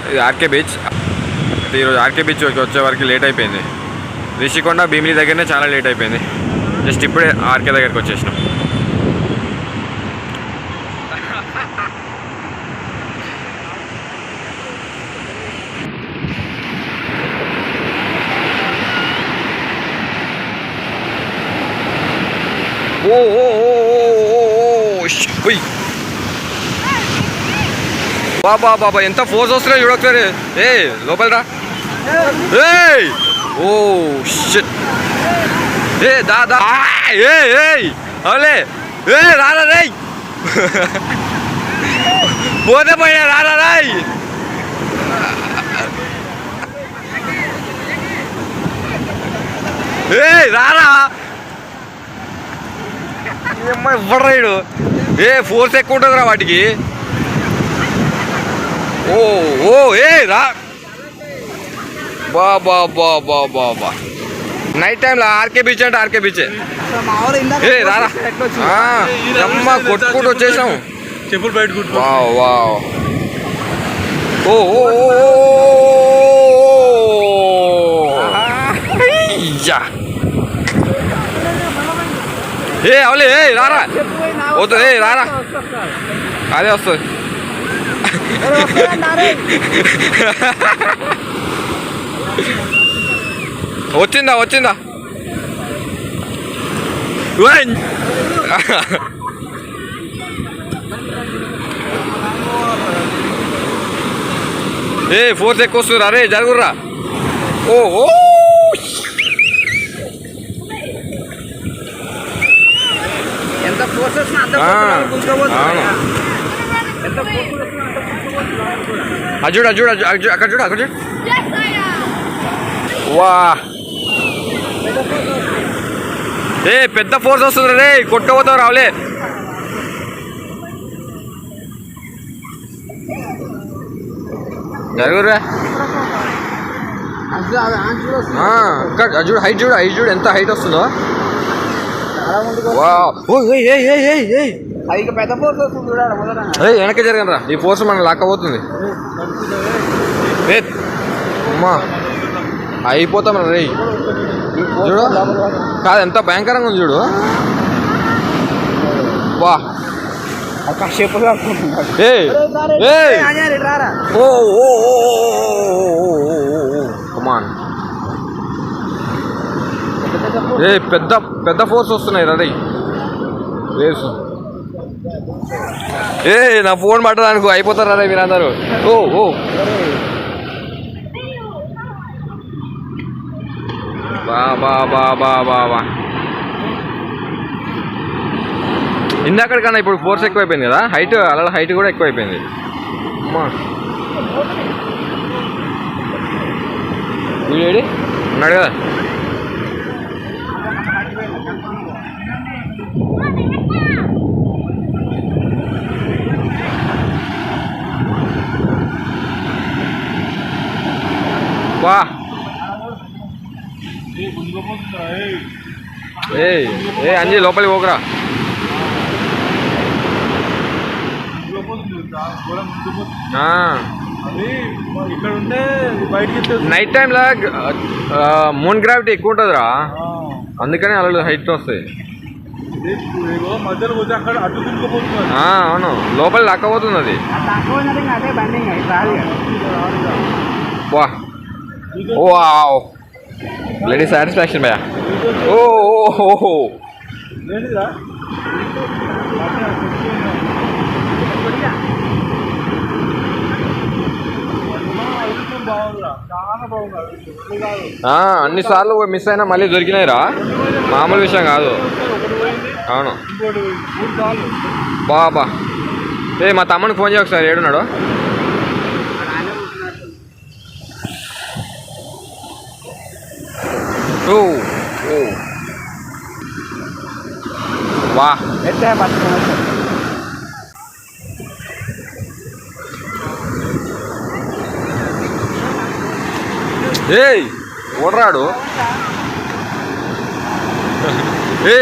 ఇది RK beach. ఈరోజు RK beach వచ్చే వరకు లేట్ అయిపోయింది. రిషికొండ భీమిలి దగ్గరనే చాలా లేట్ అయిపోయింది. జస్ట్ ఇప్పుడే ఆర్కే దగ్గరికి వచ్చేసినాం. ఓ ఓ బాబా బాబా ఎంత ఫోర్స్ వస్తున్నాయి చూడొకసారి. ఏ లోపలరా. ఏ ఓ షిట్. ఏ దాదా ఏ అవలే ఏ రారా రే. పోతే పోయినా రారా రాయ్. ఏ రారా ఇవ్వడు. ఏ ఫోర్స్ ఎక్కువ ఉంటుందిరా వాటికి. ఓ ఓ ఏ రా బాబా బాబా బాబా. నైట్ టైంలో ఆర్కే బీచ్ అంటే ఆర్కే బీచే. ఏ రారా అమ్మ కొట్టుకుంటూ వచ్చేసాం. చెప్పులు బయట వావ్ వావ్. ఓ ఏ అవలే ఏ రారా వద్దు. ఏ రారా అదే వస్తుంది. వచ్చిందా వచ్చిందా. ఏ ఫోర్స్ ఎక్కువ వస్తుంది. అరే జరుగుర్రా. ఓ ఓ ఎంత ఫోర్స్ వచ్చినా అజుడు అజుడు అక్కడ చూడు అక్కడ చూడు. వా ఏ పెద్ద ఫోర్స్ వస్తుంది రే. కొట్టుకుపోతావు రావులే. జరుగురా. చూడు హైట్ చూడు హైట్ చూడు ఎంత హైట్ వస్తుందో. పెద్ద ఫోర్స్ వస్తుంది చూడాలి. వెనక్కి జరగనరా. ఈ ఫోర్స్ మనం లాక్కపోతుంది. అమ్మా అయిపోతాం రే. చూడు కాదు ఎంత భయంకరంగా ఉంది చూడు. వా కమాన్. ఏ పెద్ద పెద్ద ఫోర్స్ వస్తున్నాయి రా. రేసు ఏ నా ఫోన్ పట్టడానికి అయిపోతారా రే మీరందరూ. ఓ ఓ బాబా బాబా బాబా. ఇందాకడికన్నా ఇప్పుడు ఫోర్స్ ఎక్కువైపోయింది కదా. హైట్ అలా హైట్ కూడా ఎక్కువైపోయింది. అమ్మా వీడేడి ఉన్నాడు కదా. వా ఏ అంజీ లోపలికి పోకురా. నైట్ టైంలో మూన్ గ్రావిటీ ఎక్కువ ఉంటుందిరా. అందుకని అలా హైట్ వస్తాయి. అవును లోపలి లాక్కపోతుంది అది. వా వావ్ బ్లడీ సాటిస్ఫాక్షన్ భయ్యా. ఓ అన్నిసార్లు మిస్ అయినా మళ్ళీ దొరికినాయిరా. మామూలు విషయం కాదు. అవును బాబా. ఏ మా తమ్ముడికి ఫోన్ చేయ ఒకసారి. ఏడున్నాడు. ఓ ఓ వా ఏయ్ ఓడరాడు. ఏ